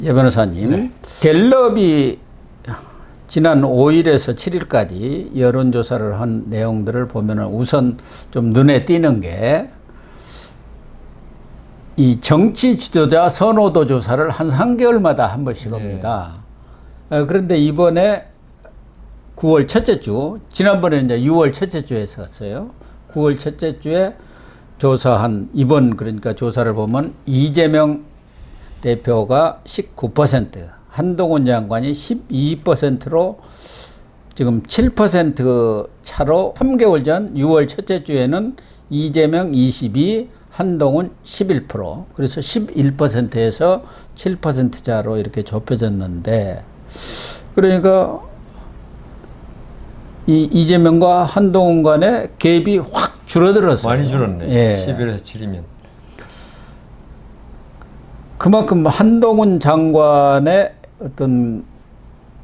예, 변호사님. 네. 갤럽이 지난 5일에서 7일까지 여론조사를 한 내용들을 보면 우선 좀 눈에 띄는 게 이 정치 지도자 선호도 조사를 한 3개월마다 한 번씩 합니다. 그런데 이번에 9월 첫째 주, 지난번에 이제 6월 첫째 주에 했었어요. 9월 첫째 주에 조사한 이번 그러니까 조사를 보면 이재명 대표가 19%, 한동훈 장관이 12%로 지금 7% 차로 3개월 전 6월 첫째 주에는 이재명 22, 한동훈 11%, 그래서 11%에서 7% 차로 이렇게 좁혀졌는데, 그러니까 이 이재명과 한동훈 간의 갭이 확 줄어들었어요. 많이 줄었네. 예. 11에서 7이면. 그만큼 한동훈 장관의 어떤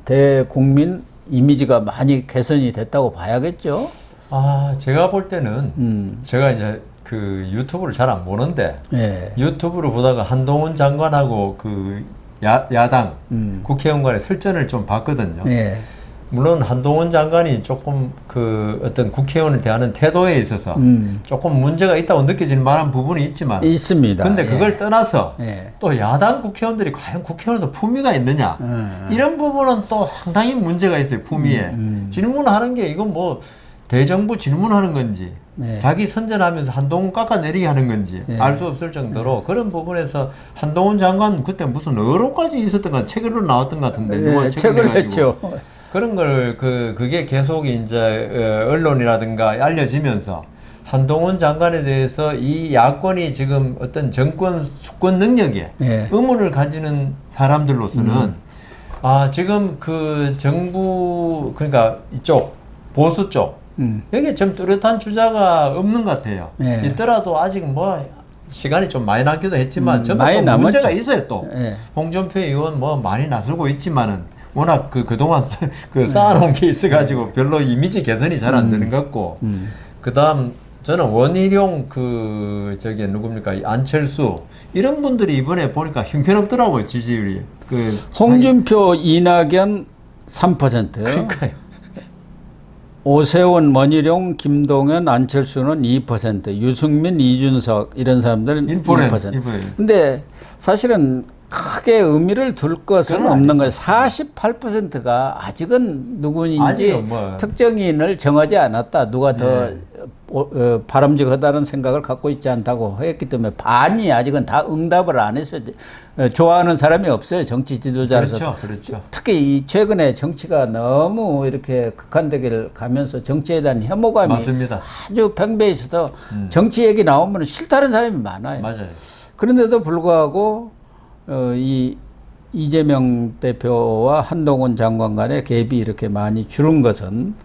대국민 이미지가 많이 개선이 됐다고 봐야겠죠. 아, 제가 볼 때는 제가 이제 그 유튜브를 잘 안 보는데 예. 유튜브를 보다가 한동훈 장관하고 그 야당 국회의원 간의 설전을 좀 봤거든요. 예. 물론 한동훈 장관이 조금 그 어떤 국회의원을 대하는 태도에 있어서 조금 문제가 있다고 느껴질 만한 부분이 있지만 있습니다. 근데 그걸 예. 떠나서 예. 또 야당 국회의원들이 과연 국회의원도 품위가 있느냐 이런 부분은 또 상당히 문제가 있어요. 품위에 질문하는 게 이건 뭐 대정부 질문하는 건지 네. 자기 선전하면서 한동훈 깎아내리게 하는 건지 네. 알 수 없을 정도로 그런 부분에서 한동훈 장관 그때 무슨 의혹까지 있었던 것 책으로 나왔던 것 같은데 누가 책을 했죠. 그런 걸 그게 계속 이제 언론이라든가 알려지면서 한동훈 장관에 대해서 이 야권이 지금 어떤 정권 수권 능력에 네. 의문을 가지는 사람들로서는 아 지금 그 정부 그러니까 이쪽 보수 쪽 여기에 좀 뚜렷한 주자가 없는 것 같아요. 네. 있더라도 아직 뭐 시간이 좀 많이 남기도 했지만 좀 많이 남았죠. 문제가 있어요 또. 네. 홍준표 의원 뭐 많이 나서고 있지만은 워낙 그동안 쌓아놓은 게 있어가지고 별로 이미지 개선이 잘 안 되는 것 같고 그다음 저는 원희룡 저기 누굽니까 안철수 이런 분들이 이번에 보니까 형편없더라고요 지지율이. 홍준표, 이낙연 3%. 그러니까요. 오세훈, 원희룡, 김동연, 안철수는 2%, 유승민, 이준석 이런 사람들은 1%. 근데 사실은 크게 의미를 둘 것은 없는 거예요. 48%가 아직은 누구인지 뭐. 특정인을 정하지 않았다. 누가 더 바람직하다는 생각을 갖고 있지 않다고 했기 때문에 반이 아직은 다 응답을 안 해서 좋아하는 사람이 없어요. 정치 지도자로서. 그렇죠. 특히 이 최근에 정치가 너무 이렇게 극한되기를 가면서 정치에 대한 혐오감이 맞습니다. 아주 팽배해 있어서 정치 얘기 나오면 싫다는 사람이 많아요. 맞아요. 그런데도 불구하고 이 이재명 대표와 한동훈 장관 간의 갭이 이렇게 많이 줄은 것은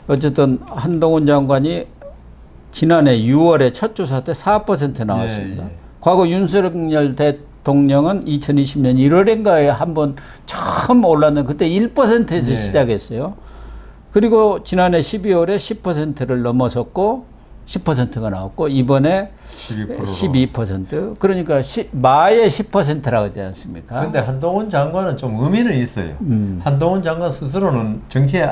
어쨌든 한동훈 장관이 지난해 6월에 첫 조사 때 4% 나왔습니다. 과거 윤석열 대통령은 2020년 1월인가에 한번 처음 올랐는데 그때 1%에서 시작했어요. 그리고 지난해 12월에 10%를 넘어섰고 10%가 나왔고 이번에 12%. 그러니까 마의 10%라고 하지 않습니까? 근데 한동훈 장관은 좀 의미는 있어요. 한동훈 장관 스스로는 정치에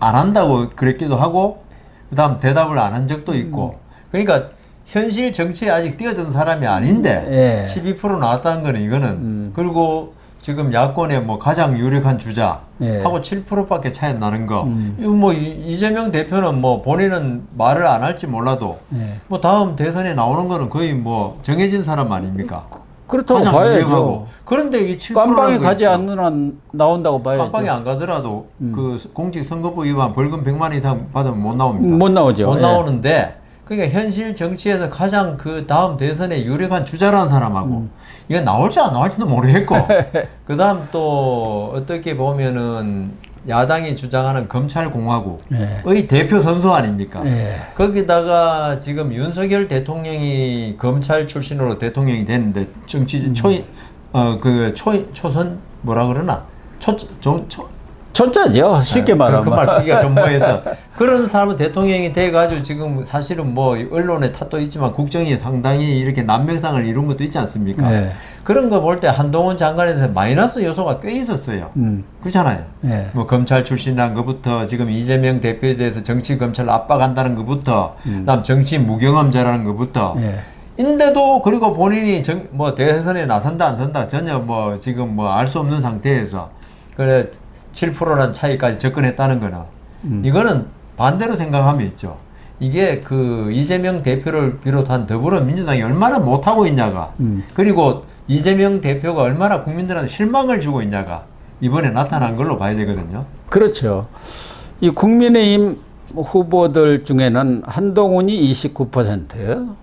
안 한다고 그랬기도 하고 그다음 대답을 안 한 적도 있고 그러니까 현실 정치에 아직 뛰어든 사람이 아닌데 12% 나왔다는 거는 이거는 그리고 지금 야권의 뭐 가장 유력한 주자하고 7%밖에 차이 나는 거. 이거 뭐 이재명 대표는 뭐 본인은 말을 안 할지 몰라도 뭐 다음 대선에 나오는 거는 거의 뭐 정해진 사람 아닙니까? 그렇다고 봐야죠. 그런데 이 7%. 깜빵에 가지 않는 한 나온다고 봐야죠. 깜빵에 안 가더라도 그 공직선거법 위반 벌금 100만 원 이상 받으면 못 나옵니다. 못 나오죠. 못 나오는데 그러니까 현실 정치에서 가장 그 다음 대선에 유력한 주자라는 사람하고 이거 나올지 안 나올지도 모르겠고 그 다음 또 어떻게 보면은 야당이 주장하는 검찰공화국의 대표 선수 아닙니까? 거기다가 지금 윤석열 대통령이 검찰 출신으로 대통령이 됐는데 정치 초선 뭐라 그러나 초짜죠. 쉽게 말하면. 그 말 쓰기가 좀 뭐해서 그런 사람은 대통령이 돼가지고 지금 사실은 뭐 언론의 탓도 있지만 국정이 상당히 이렇게 난명상을 이룬 것도 있지 않습니까? 네. 그런 거 볼 때 한동훈 장관에 대해서 마이너스 요소가 꽤 있었어요. 그렇잖아요. 네. 뭐 검찰 출신이라는 것부터 지금 이재명 대표에 대해서 정치 검찰을 압박한다는 것부터 그다음 정치 무경험자라는 것부터 네. 인데도 그리고 본인이 뭐 대선에 나선다 안 선다 전혀 뭐 지금 뭐 알 수 없는 상태에서 그래 7%라는 차이까지 접근했다는 거는 이거는 반대로 생각하면 있죠. 이게 그 이재명 대표를 비롯한 더불어민주당이 얼마나 못하고 있냐가 그리고 이재명 대표가 얼마나 국민들한테 실망을 주고 있냐가 이번에 나타난 걸로 봐야 되거든요. 그렇죠. 이 국민의힘 후보들 중에는 한동훈이 29%,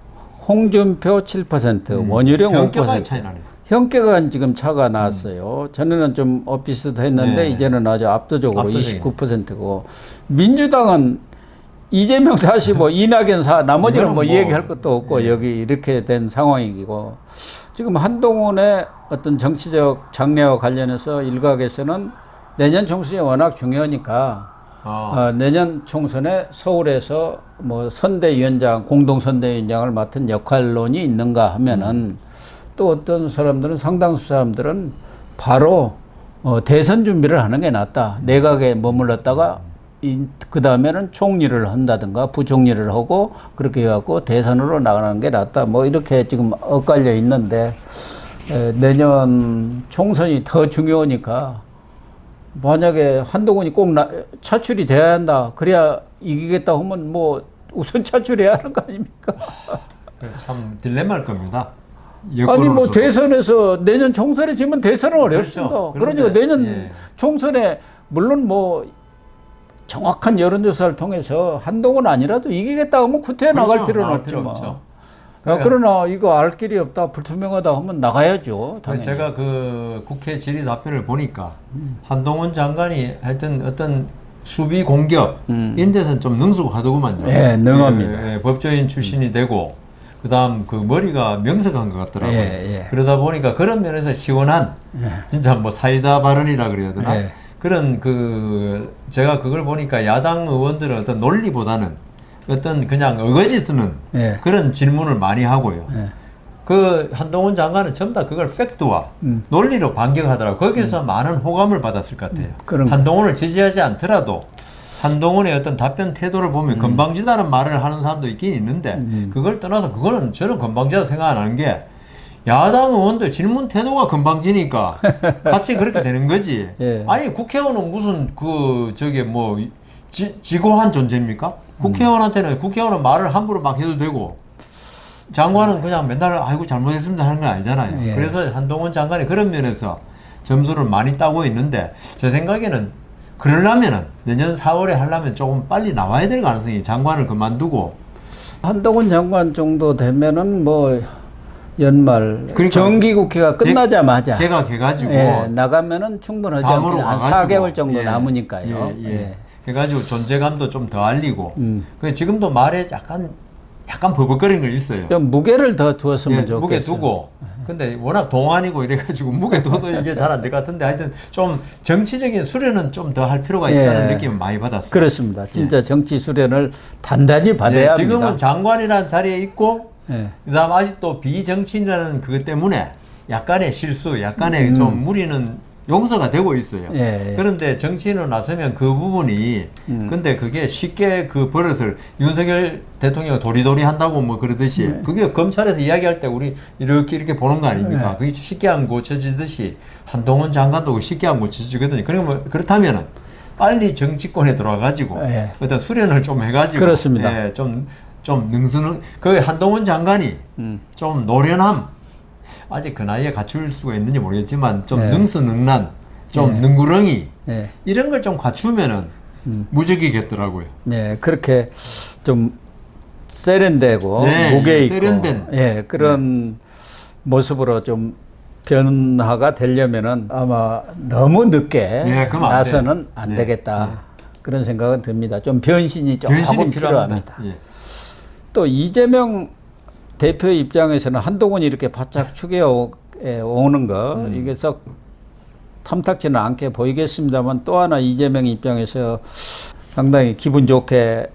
홍준표 7%, 원희룡 5%. 차이 나네요. 형계가 지금 차가 났어요. 전에는 좀 엇비슷했는데 네. 이제는 아주 압도적으로 압도적이네. 29%고 민주당은 이재명 45, 이낙연 4, 나머지는 뭐 얘기할 것도 없고 예. 여기 이렇게 된 상황이고 지금 한동훈의 어떤 정치적 장래와 관련해서 일각에서는 내년 총선이 워낙 중요하니까 내년 총선에 서울에서 뭐 선대위원장, 공동선대위원장을 맡은 역할론이 있는가 하면은 또 어떤 사람들은 상당수 사람들은 바로 대선 준비를 하는 게 낫다. 내각에 머물렀다가 그 다음에는 총리를 한다든가 부총리를 하고 그렇게 해갖고 대선으로 나가는 게 낫다. 뭐 이렇게 지금 엇갈려 있는데 내년 총선이 더 중요하니까 만약에 한동훈이 꼭 차출이 돼야 한다. 그래야 이기겠다 하면 뭐 우선 차출해야 하는 거 아닙니까? 참 딜레마일 겁니다. 아니 뭐 대선에서 내년 총선에 지면 대선은 어렵습니다. 그렇죠. 그러니까 내년 예. 총선에 물론 뭐 정확한 여론조사를 통해서 한동훈 아니라도 이기겠다 하면 구태에 그렇죠. 나갈 필요는 나갈 없지 필요 뭐. 없죠. 그러나 이거 알 길이 없다, 불투명하다 하면 나가야죠. 당연히. 제가 그 국회 질의 답변을 보니까 한동훈 장관이 하여튼 어떤 수비 공격 이런 데서는 좀 능숙하더구만요. 네, 능합니다. 예, 법조인 출신이 되고 그다음 그 머리가 명석한 것 같더라고요. 예. 그러다 보니까 그런 면에서 시원한 진짜 뭐 사이다 발언이라 그래야 되나? 예. 그런 그 제가 그걸 보니까 야당 의원들은 어떤 논리보다는 어떤 그냥 어거지 쓰는 예. 그런 질문을 많이 하고요. 예. 그 한동훈 장관은 전부 다 그걸 팩트와 논리로 반격하더라고요. 거기서 많은 호감을 받았을 것 같아요. 한동훈을 지지하지 않더라도 한동훈의 어떤 답변 태도를 보면 건방지다는 말을 하는 사람도 있긴 있는데 그걸 떠나서 그거는 저는 건방지다고 생각 안 하는 게 야당 의원들 질문 태도가 건방지니까 같이 그렇게 되는 거지. 예. 아니 국회의원은 무슨 그 저게 뭐 지고한 존재입니까? 국회의원은 말을 함부로 막 해도 되고 장관은 그냥 맨날 아이고 잘못했습니다 하는 건 아니잖아요. 예. 그래서 한동훈 장관이 그런 면에서 점수를 많이 따고 있는데 제 생각에는 그러려면은 내년 4월에 하려면 조금 빨리 나와야 될 가능성이 장관을 그만두고 한동훈 장관 정도 되면은 뭐 연말 그러니까 정기국회가 끝나자마자 개가지고 예, 나가면은 충분하죠. 당으로 한 가가지고. 4개월 정도 예. 남으니까요. 예. 해가지고 존재감도 좀 더 알리고. 그 지금도 말에 약간 버벅거리는 거 있어요. 좀 무게를 더 두었으면 좋겠어요. 무게 두고. 근데 워낙 동안이고 이래가지고 무게 둬도 이게 잘 안 될 것 같은데 하여튼 좀 정치적인 수련은 좀 더 할 필요가 있다는 예. 느낌을 많이 받았어요. 그렇습니다. 진짜 정치 수련을 단단히 받아야 합니다. 지금은 장관이라는 자리에 있고 예. 그다음 아직도 비정치인이라는 그것 때문에 약간의 실수, 약간의 좀 무리는 용서가 되고 있어요. 예. 그런데 정치인으로 나서면 그 부분이 근데 그게 쉽게 그 버릇을 윤석열 대통령이 도리도리 한다고 뭐 그러듯이 그게 검찰에서 이야기할 때 우리 이렇게 보는 거 아닙니까? 그게 쉽게 안 고쳐지듯이 한동훈 장관도 쉽게 안 고쳐지거든요. 그러면 그렇다면은 빨리 정치권에 들어와가지고 예. 어떤 수련을 좀 해가지고 그렇습니다. 예, 좀 능수능 그 한동훈 장관이 좀 노련함 아직 그 나이에 갖출 수가 있는지 모르겠지만 좀 예. 능수능란 좀 예. 능구렁이 예. 이런 걸 좀 갖추면은 무적이겠더라고요. 네, 그렇게 좀 세련되고 네, 무게 있고 세련된. 예, 그런 모습으로 좀 변화가 되려면은 아마 너무 늦게 네, 그러면 안 나서는 돼요. 안 네, 되겠다. 그런 생각은 듭니다. 좀 변신이 조금 변신이 필요합니다. 예. 또 이재명 대표 입장에서는 한동훈이 이렇게 바짝 추게 오는 거 이게 썩 탐탁지는 않게 보이겠습니다만 또 하나 이재명 입장에서 상당히 기분 좋게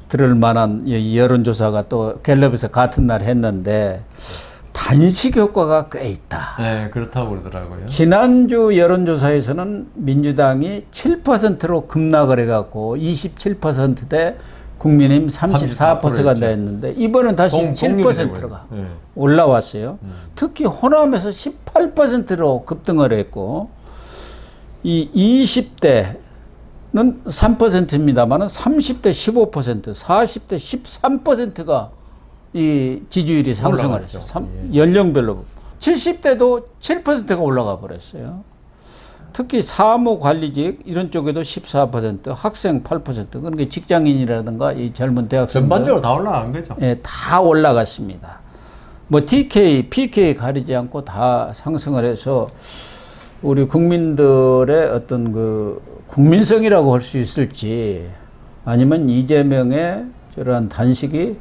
들을 만한 이 여론조사가 또 갤럽에서 같은 날 했는데 단식 효과가 꽤 있다. 네, 그렇다고 그러더라고요. 지난주 여론조사에서는 민주당이 7%로 급락을 해갖고 27%대 국민의힘 34%가 됐는데 이번은 다시 7%가 네. 올라왔어요. 특히 호남에서 18%로 급등을 했고 이 20대는 3%입니다만은 30대 15%, 40대 13%가 이 지지율이 상승을 했어요. 예. 연령별로. 70대도 7%가 올라가 버렸어요. 특히 사무관리직 이런 쪽에도 14%, 학생 8%, 그러니까 직장인이라든가 이 젊은 대학생들 전반적으로 다 올라간 거죠. 예, 다 올라갔습니다. 뭐 TK, PK 가리지 않고 다 상승을 해서 우리 국민들의 어떤 그 국민성이라고 할 수 있을지 아니면 이재명의 저러한 단식이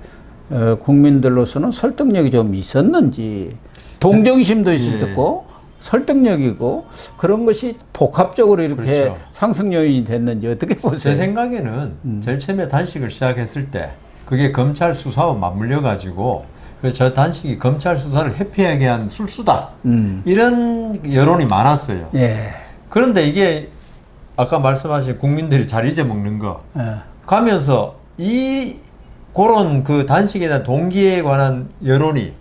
국민들로서는 설득력이 좀 있었는지 동정심도 있을 듯고 설득력이고 그런 것이 복합적으로 이렇게 그렇죠. 상승 요인이 됐는지 어떻게 보세요? 제 생각에는 제일 처음에 단식을 시작했을 때 그게 검찰 수사와 맞물려 가지고 저 단식이 검찰 수사를 회피하게 한 술수다 이런 여론이 많았어요. 예. 그런데 이게 아까 말씀하신 국민들이 잘 잊어먹는 거 가면서 그런 그 단식에 대한 동기에 관한 여론이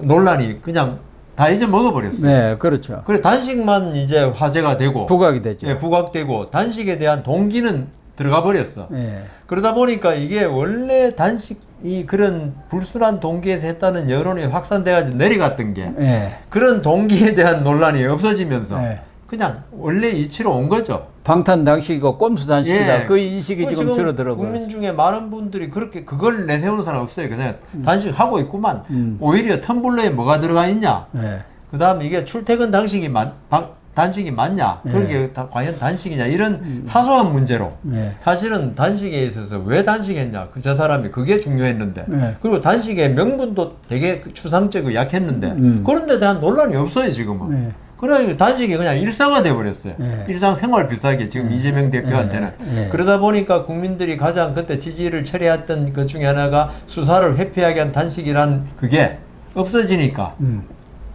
논란이 그냥 다 잊어먹어버렸어요. 네, 그렇죠. 그래 단식만 이제 화제가 되고 부각이 되죠. 예, 부각되고 단식에 대한 동기는 들어가 버렸어. 예. 그러다 보니까 이게 원래 단식이 그런 불순한 동기에서 했다는 여론이 확산돼가지고 내려갔던 게 예. 그런 동기에 대한 논란이 없어지면서 예. 그냥 원래 이치로 온 거죠. 방탄 단식이고 꼼수 단식이다. 예. 그 인식이 지금 줄어들어 버렸어요. 국민 중에 많은 분들이 그렇게 그걸 내세우는 사람 없어요. 그냥 단식하고 있구만. 오히려 텀블러에 뭐가 들어가 있냐. 예. 그다음에 이게 출퇴근 단식이 맞냐. 그게 다 과연 단식이냐. 이런 사소한 문제로 예. 사실은 단식에 있어서 왜 단식했냐. 저 사람이 그게 중요했는데 예. 그리고 단식의 명분도 되게 추상적이고 약했는데 그런 데 대한 논란이 없어요 지금은. 예. 그래 단식이 그냥 일상화돼 버렸어요. 예. 일상생활 비슷하게 지금 이재명 대표한테는. 예. 그러다 보니까 국민들이 가장 그때 지지를 철회했던 것 중에 하나가 수사를 회피하게 한 단식이란 그게 없어지니까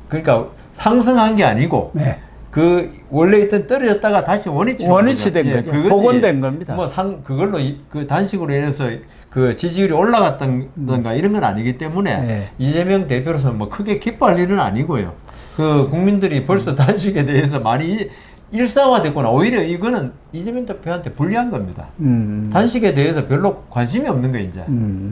그러니까 상승한 게 아니고 네. 그 원래 있던 떨어졌다가 다시 원위치 된 거죠. 그거지. 복원된 겁니다. 뭐 그걸로 그 단식으로 인해서 그 지지율이 올라갔던가 이런 건 아니기 때문에 네. 이재명 대표로서 뭐 크게 기뻐할 일은 아니고요. 그 국민들이 벌써 단식에 대해서 많이 일상화됐구나. 오히려 이거는 이재명 대표한테 불리한 겁니다. 단식에 대해서 별로 관심이 없는 거예요, 이제.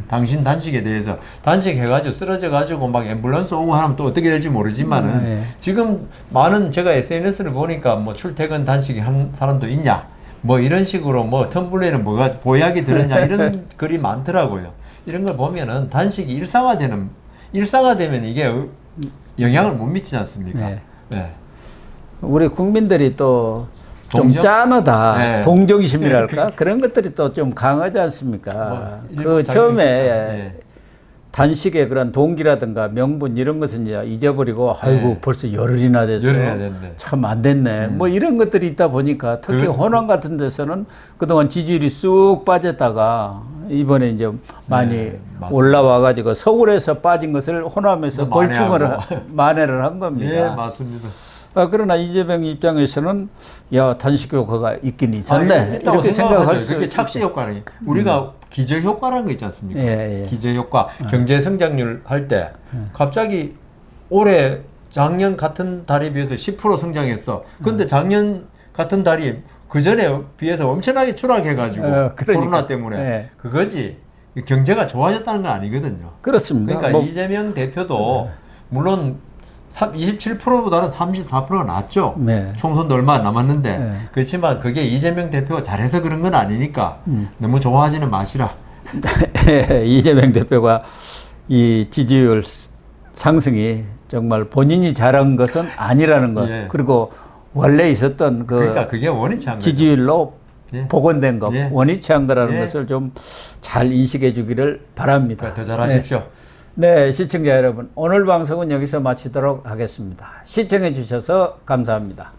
당신 단식에 대해서. 단식해가지고 쓰러져가지고 막 앰뷸런스 오고 하면 또 어떻게 될지 모르지만은 네. 지금 많은 제가 SNS를 보니까 뭐 출퇴근 단식이 한 사람도 있냐. 뭐 이런 식으로 뭐 텀블러에는 뭐가 보약이 들었냐 이런 글이 많더라고요. 이런 걸 보면은 단식이 일상화되면 이게 영향을 못 미치지 않습니까? 네. 네. 우리 국민들이 또 좀 동정? 짠하다. 네. 동정심이랄까? 그런 것들이 또 좀 강하지 않습니까? 뭐, 그 처음에 네. 단식의 그런 동기라든가 명분 이런 것은 이제 잊어버리고 아이고 네. 벌써 열흘이나 됐어. 열흘이나 됐네. 참 안 됐네. 뭐 이런 것들이 있다 보니까 특히 호남 같은 데서는 그동안 지지율이 쑥 빠졌다가 이번에 이제 많이 맞습니다. 올라와가지고 서울에서 빠진 것을 호남에서 뭐 벌충을 만회를 한 겁니다. 예, 맞습니다. 그러나 이재명 입장에서는 야 단식 효과가 있긴 있었네 있다고 이렇게 생각할 수 그게 착시 효과는 우리가 기저 효과라는 거 있지 않습니까? 예. 기저 효과, 경제 성장률 할 때 갑자기 올해 작년 같은 달에 비해서 10% 성장했어. 근데 작년 같은 달이 그 전에 비해서 엄청나게 추락해가지고 그러니까. 코로나 때문에 예. 그거지. 경제가 좋아졌다는 건 아니거든요. 그렇습니다. 그러니까 이재명 대표도 물론 27%보다는 34%가 낮죠. 네. 총선도 얼마 안 남았는데 네. 그렇지만 그게 이재명 대표가 잘해서 그런 건 아니니까 너무 좋아하지는 마시라. 이재명 대표가 이 지지율 상승이 정말 본인이 잘한 것은 아니라는 것. 예. 그리고 원래 있었던 그 그러니까 그게 원위치 한 거죠. 지지율로 예. 복원된 것, 예. 원위치 한 거라는 예. 것을 좀 잘 인식해 주기를 바랍니다. 그러니까 더 잘하십시오. 네, 시청자 여러분, 오늘 방송은 여기서 마치도록 하겠습니다. 시청해 주셔서 감사합니다.